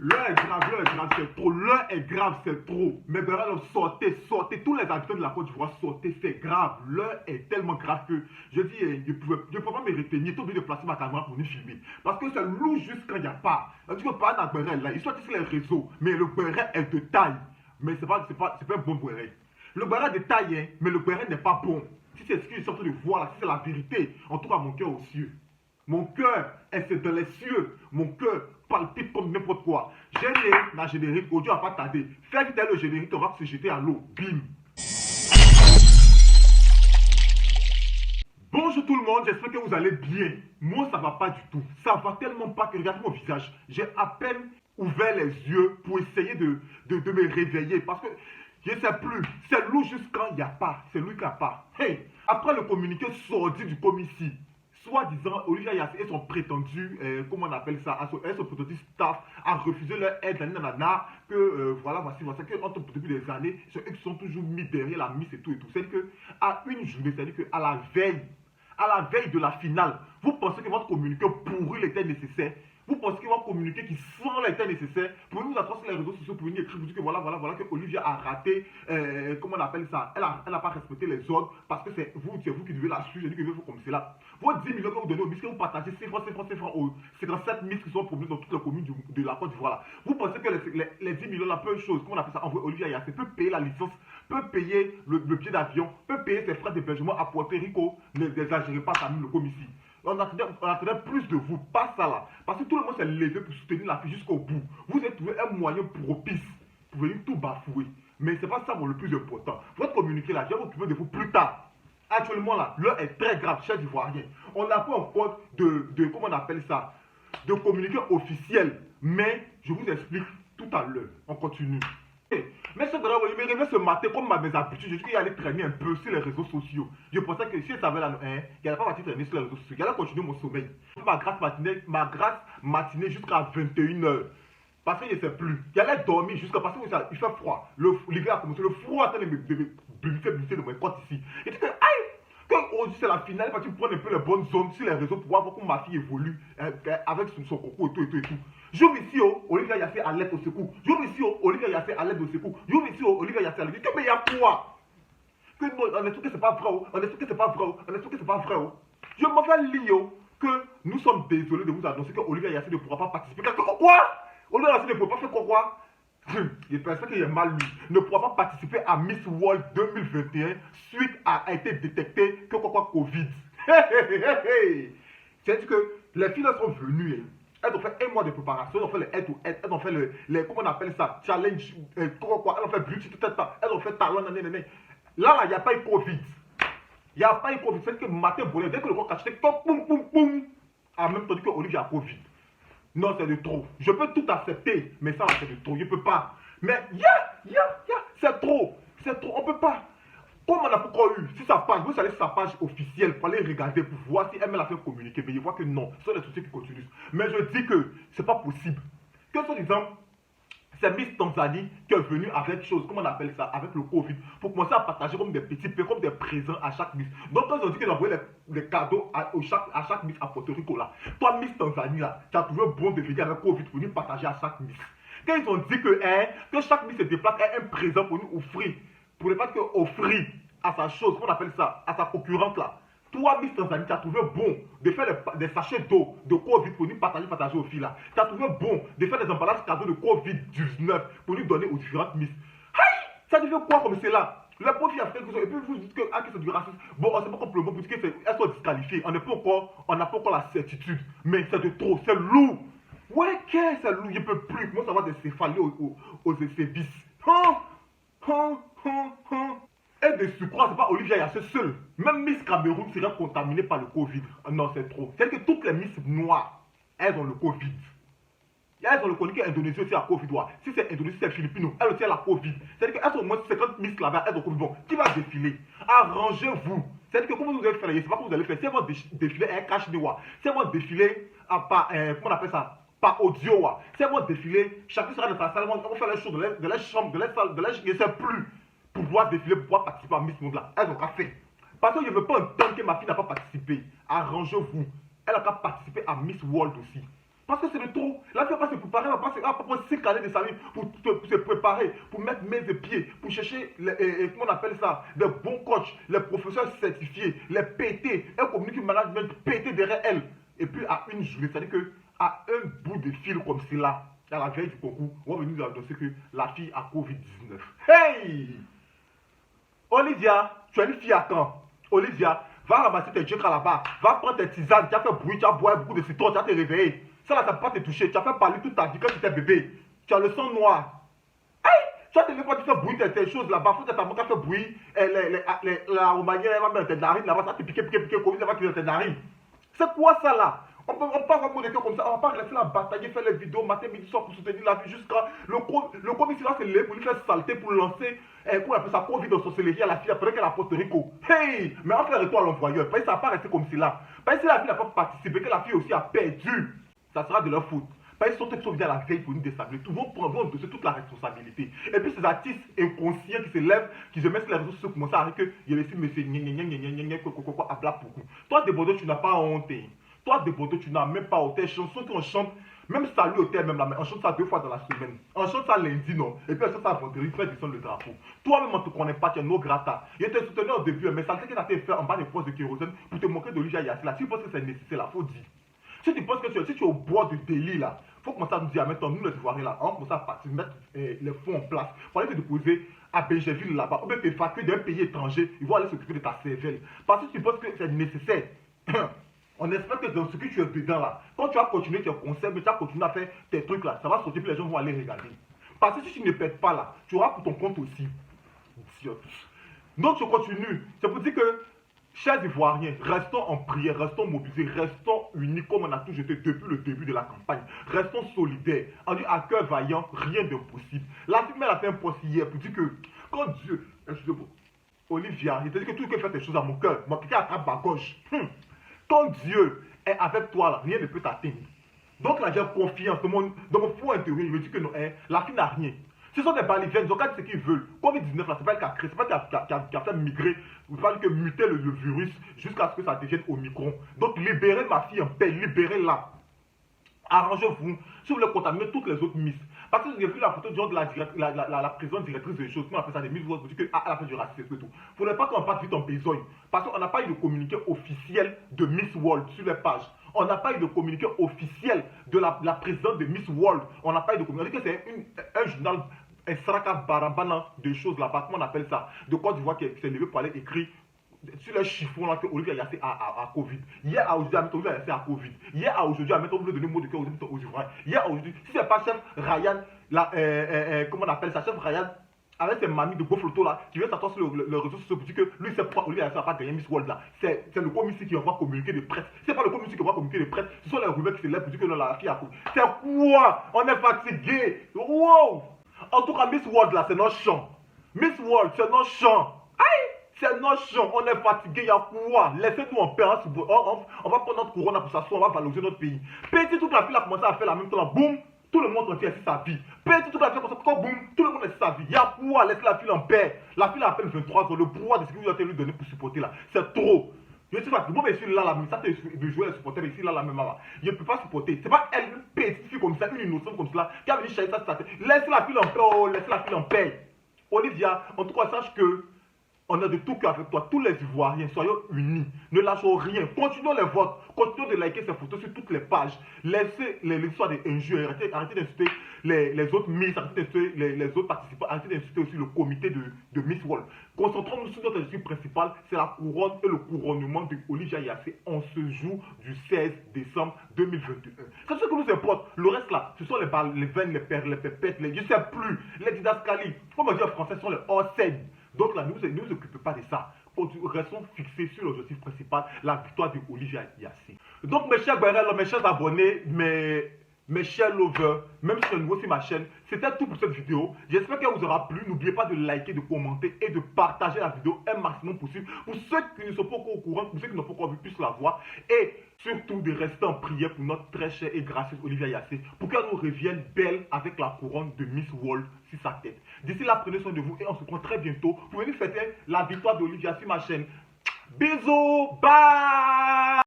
L'heure est grave, c'est trop. L'heure est grave, c'est trop. Mais vraiment, sortez. Tous les habitants de la Côte d'Ivoire, sortez, c'est grave. L'heure est tellement grave que je dis, je ne pouvais pas me retenir, obligé de placer ma caméra pour nous filmer. Parce que c'est lourd juste quand il n'y a pas. Tu peux pas dans le béret là, ils sont sur les réseaux, mais le béret est de taille. Mais c'est pas un bon béret. Le béret est de taille, hein, mais le béret n'est pas bon. Si c'est ce que je suis en train de voir là, si c'est la vérité, en tout cas mon cœur aux cieux. Mon cœur est dans les cieux. Mon cœur palpite comme n'importe quoi. J'ai la générique, audio n'a pas tardé. Fais vite le générique, on va se jeter à l'eau. Bim. Bonjour tout le monde, j'espère que vous allez bien. Moi, ça va pas du tout. Ça va tellement pas que regardez mon visage. J'ai à peine ouvert les yeux pour essayer de me réveiller. Parce que je ne sais plus. C'est lui juste quand il n'y a pas. C'est lui qui n'a pas. Hey, après le communiqué sorti du commissaire, soi-disant, Olivia Yassé et son prétendu, comment on appelle ça, son prétendu staff a refusé leur aide, voici, que depuis des années, c'est eux qui sont toujours mis derrière la mise et tout. C'est que à une journée, c'est-à-dire qu'à la veille de la finale, vous pensez que votre communiqué pourri était nécessaire? Vous pensez que votre communiqué qui sent était nécessaire? Pour nous attraper sur les réseaux sociaux, pour nous écrire, vous dire que voilà, que Olivia a raté, comment on appelle ça? Elle n'a pas respecté les ordres parce que c'est vous qui devez la suivre, c'est vous qui devez faire comme cela. Vos 10 millions que vous donnez aux Miss, que vous partagez 6 francs aux 57 Miss qui sont promus dans toutes les communes de la Côte d'Ivoire. Vous pensez que les 10 millions, là, peu de choses, comment on appelle ça? Envoyer Olivia Yassé peut payer la licence, peut payer le billet d'avion, peut payer ses frais d'hébergement à Puerto Rico. N'exagérez pas, Camille, le commissaire. On attendait plus de vous, pas ça là. Parce que tout le monde s'est levé pour soutenir la fille jusqu'au bout. Vous avez trouvé un moyen propice pour venir tout bafouer. Mais c'est pas ça le plus important. Votre communiqué là, je vais vous trouver de vous plus tard. Actuellement là, l'heure est très grave, chers Ivoiriens. On n'a pas encore comment on appelle ça, de communiqué officiel. Mais je vous explique tout à l'heure. On continue. Mais ce gars, il me réveille ce matin comme mes habitudes. Je dis qu'il allait traîner un peu sur les réseaux sociaux. Je pensais que si je savais là, il n'allait pas partir traîner sur les réseaux sociaux. Il allait continuer mon sommeil. Ma grâce matinée jusqu'à 21h. Parce que je ne sais plus. Il allait dormir jusqu'à parce qu'il fait froid. L'hiver a commencé. Le froid est en train de me bluffer de mon côte ici. Et tu dis que, aïe! Quand aujourd'hui c'est la finale, il va prendre un peu les bonnes zones sur les réseaux pour voir comment ma fille évolue avec son coco et tout. J'ouvre ici, Olivia Yassé à l'aide au secours. J'ouvre ici, Olivia Yassé à l'aide au secours. J'ouvre ici, Olivia Yassé à l'aide au secours. Mais il y a quoi? Que non, on est sûr que c'est pas vrai. On est sûr que c'est pas vrai. On est sûr que c'est pas vrai. Je m'en vais lire que nous sommes désolés de vous annoncer que Olivia Yassé ne pourra pas participer. Quoi? Olivia Yassé ne pourra pas faire quoi? Je pense qu'il est mal lu. Ne pourra pas participer à Miss World 2021 suite à été détecté que Covid. C'est-à-dire que les filles sont venues. Elles ont fait un mois de préparation, elles ont fait les head to head, elles ont fait les comment on appelle ça, challenge, elles ont fait beauty tout le temps, elles ont fait talent, Là, il n'y a pas eu Covid. Il n'y a pas eu Covid. C'est que matin, dès que le corps caché, poum, en même temps que Olivia a Covid. Non, c'est de trop. Je peux tout accepter, mais ça, c'est de trop. Je ne peux pas. Mais, c'est trop. C'est trop. On ne peut pas. Comme on n'a pas encore eu, si ça page, vous allez sur sa page officielle pour aller regarder, pour voir si elle me l'a fait communiquer. Mais je vois que non, ce sont des sociétés qui continuent. Mais je dis que ce n'est pas possible. Que ce disant, c'est Miss Tanzanie qui est venue avec chose, comment on appelle ça, avec le Covid, pour commencer à partager comme des petits peu, comme des présents à chaque Miss. Donc quand ils ont dit qu'ils envoyaient les cadeaux à chaque Miss à Porto Rico là, toi Miss Tanzanie là, tu as trouvé bon de venir avec Covid pour venir partager à chaque Miss. Quand ils ont dit que chaque Miss se déplace a un présent pour nous offrir, pour ne pas offrir à sa chose, qu'on appelle ça, à sa concurrente là. Toi, Miss Tanzanie, tu as trouvé bon de faire des sachets d'eau de Covid pour nous partager aux filles là. Tu as trouvé bon de faire des emballages cadeaux de Covid-19 pour nous donner aux différentes Miss. Aïe! Ça devient quoi comme c'est là? Les profils africains, et puis vous dites que c'est du racisme. Bon, on ne sait pas complètement pour dire qu'elles sont disqualifiées. On n'a pas encore la certitude. Mais c'est de trop, c'est lourd. Ouais, qu'est-ce que c'est lourd? Je ne peux plus. Moi, ça va des céphalées aux services. Et de surcroît, c'est pas Olivia Yassé seul. Même Miss Cameroun serait contaminée par le Covid. Non, c'est trop. C'est que toutes les Miss noires, elles ont le Covid. Elles ont le Covid qu'Indonésie aussi a Covid. Si c'est Indonésie, c'est Philippines, elles aussi ont la Covid. C'est-à-dire qu'elles sont au moins 50 Miss là-bas, elles ont Covid. Bon, qui va défiler? Arrangez-vous. C'est-à-dire que comment vous allez faire? Je ne sais pas comment vous allez faire. Si elles vont défiler un cash de si elles vont défiler comment on appelle ça? Par audio. Si elles vont défiler, chacun sera dans sa salle, on va faire les choses de la chambre, de la salle, je ne sais plus. Pour pouvoir défiler, pour pouvoir participer à Miss Monde là. Elles ont qu'à faire. Parce que je ne veux pas entendre que ma fille n'a pas participé. Arrangez-vous. Elle a qu'à participer à Miss World aussi. Parce que c'est le trop. La fille va pas se préparer, elle va pas prendre 5 années de sa vie pour se préparer, pour mettre mains et pieds, pour chercher, comment on appelle ça, des bons coachs, les professeurs certifiés, les PT, un community management PT derrière elle. Et puis à une journée, c'est-à-dire qu'à un bout de fil comme cela, à la veille du concours, on va venir nous annoncer que la fille a Covid-19. Hey! Olivia, tu es une fille à quand? Olivia, va ramasser tes jokes là-bas, va prendre tes tisanes, tu as fait bruit, tu as boire beaucoup de citron, tu as te réveillé. Ça là, ça ne peut pas te toucher. Tu as fait parler toute ta vie quand tu étais bébé. Tu as le sang noir. Aïe! Tu as te levé quand tu fais bruit tes choses là-bas. Faut que ta maman fait bruit. La Roumanie, elle va mettre tes narines là-bas. Ça va te piquer, Covid, elle va tirer tes narines. C'est quoi ça là? On peut pas avoir mon comme ça. On va pas rester là, batailler, faire les vidéos matin, midi, soir pour soutenir la vie jusqu'à le commissaire va se lever pour lui faire salter, pour lancer, comment on appelle ça, Covid dans son sorcellerie à la fille après qu'elle a Porto Rico. Hey! Mais on fait le retour à l'envoyeur. Parce que ça va pas rester comme cela. Parce que si la fille n'a pas participé, que la fille aussi a perdu, ça sera de leur faute. Parce qu'ils sont peut-être venus à la veille pour nous déstabiliser. Tout le monde prend toute la responsabilité. Et puis ces artistes inconscients qui se lèvent, qui se mettent sur les réseaux sociaux, commencent à arrêter que il y a aussi monsieur à bla pour coup. Toi, Desbordeaux, tu n'as pas honte. Toi, Desbordeaux, tu n'as même pas honte. Tes chansons qu'on chante, même salut au terme, même là, mais on chante ça 2 fois dans la semaine. On chante ça lundi, non. Et puis on chante ça vendredi, fait descendre le drapeau. Toi-même, on ne te connaît pas, tu es no grata. Il te soutenait au début, mais ça qu'il a fait en bas des postes de kérosène pour te moquer d'Olivia Yassé. Là, tu penses que c'est nécessaire, là, faut dire. Si tu penses que si tu es au bord du délit là, il faut commencer à nous dire, maintenant, nous les Ivoiriens là, on commence à partir, mettre les fonds en place. Il faut aller te déposer à Benjerville là-bas, ou bien t'évacuer d'un pays étranger, ils vont aller s'occuper de ta cervelle. Parce que tu penses que c'est nécessaire. On espère que dans ce que tu es dedans là, quand tu vas continuer tes concepts, tu vas continuer à faire tes trucs là, ça va sortir, puis les gens vont aller regarder. Parce que si tu ne pètes pas là, tu auras pour ton compte aussi. Donc je continue. C'est pour dire que chers Ivoiriens, restons en prière, restons mobilisés, restons unis comme on a toujours été depuis le début de la campagne. Restons solidaires. On dit à cœur vaillant, rien d'impossible. La fille a fait un post hier pour dire que quand Dieu, excusez-moi, Olivia, il te dit que tout le monde fait des choses à mon cœur, moi quelqu'un attrape ma gauche. Quand Dieu est avec toi, là, rien ne peut t'atteindre. Donc là, j'ai confiance dans mon fond intérieur, je me dis que non, la fille n'a rien. Ce sont des baliviens, ils ont ce qu'ils veulent. Covid-19, là, c'est pas elle qui a créé, c'est pas elle qui a fait migrer, c'est pas elle qui a muté le virus jusqu'à ce que ça devienne Omicron. Donc libérez ma fille en paix, libérez-la. Arrangez-vous. Si vous voulez contaminer toutes les autres miss. Parce que j'ai vu la photo de la présidente directrice des choses, comment on appelle ça, des miss, vous dites qu'elle a fait du racisme et tout. Il ne faudrait pas qu'on parte vite en besogne. Parce qu'on n'a pas eu de communiqué officiel de Miss World sur les pages. On n'a pas eu de communiqué officiel de la présidente de Miss World. On n'a pas eu de communiqué. On dit que c'est un journal, un Saraka Barabana de choses là-bas, comment on appelle ça, de Côte d'Ivoire qui s'est levé pour aller écrire sur les chiffons là que Olivia Yassé a Covid. Hier à aujourd'hui, Olivia Yassé a Covid. Hier à aujourd'hui, on veut donner le mot de cœur aux Ivoiriens. Hier à aujourd'hui, si c'est pas chef Ryan, comment on appelle ça, chef Ryan, avec ses mamies de beaux photos là, qui vient s'asseoir sur le réseau social pour dire que lui, c'est pourquoi Olivia Yassé n'a pas gagné Miss World là. C'est le commissaire qui envoie communiquer de presse. C'est pas le commissaire qui envoie communiquer de presse, ce sont les rumeurs qui se lèvent pour dire que non, la fille a Covid. C'est quoi? On est fatigué. Wow! En tout cas, Miss World là, c'est notre champ. Miss World, c'est notre champ. C'est notre champ, on est fatigué, il y a quoi? Laissez-nous en paix, on va prendre notre couronne pour s'asseoir, on va valoriser notre pays. Petit, toute la ville a commencé à faire la même chose, boum, tout le monde entier a sa vie. Petit, toute la ville a commencé à faire, boum, tout le monde a sa vie. Il y a quoi? Laissez la ville en paix. La ville a à peine 23 ans, le pouvoir de ce que vous avez lui donné pour supporter là, c'est trop. Je suis fatigué, moi je suis là, ça c'est de jouer à supporter, mais ici là, la même là. Je ne peux pas supporter. C'est pas elle, une petite fille comme ça, une innocente comme cela, qui a venu chercher ça sur sa tête. Laissez la ville en paix, oh, laissez la ville en paix. Olivia, en tout cas, sache que on a de tout cœur avec toi, tous les Ivoiriens, soyons unis, ne lâchons rien, continuons les votes, continuons de liker ces photos sur toutes les pages, laissez les histoires d'injures, arrêtez d'insulter les autres Miss, arrêtez d'insulter les autres participants, arrêtez d'insulter aussi le comité de Miss World. Concentrons-nous sur notre objectif principal, c'est la couronne et le couronnement de Olivia Yassé en ce jour du 16 décembre 2021. C'est ce que nous importe, le reste là, ce sont les balles, les veines, les perles, les pépettes, je ne sais plus, les didascalies, comment dire en français, ce sont les hors-scènes. Donc là, ne vous occupez pas de ça. Restons fixés sur l'objectif principal, la victoire de Olivia Yassé. Donc mes chers Guerrero, mes chers abonnés, mes chers lovers, même si c'est nouveau sur ma chaîne, c'était tout pour cette vidéo. J'espère qu'elle vous aura plu. N'oubliez pas de liker, de commenter et de partager la vidéo un maximum possible. Pour ceux qui ne sont pas encore au courant, pour ceux qui n'ont pas encore vu, puissent la voir. Et surtout de rester en prière pour notre très chère et gracieuse Olivia Yassé, pour qu'elle nous revienne belle avec la couronne de Miss World sur sa tête. D'ici là, prenez soin de vous et on se retrouve très bientôt pour venir fêter la victoire d'Olivia sur ma chaîne. Bisous, bye!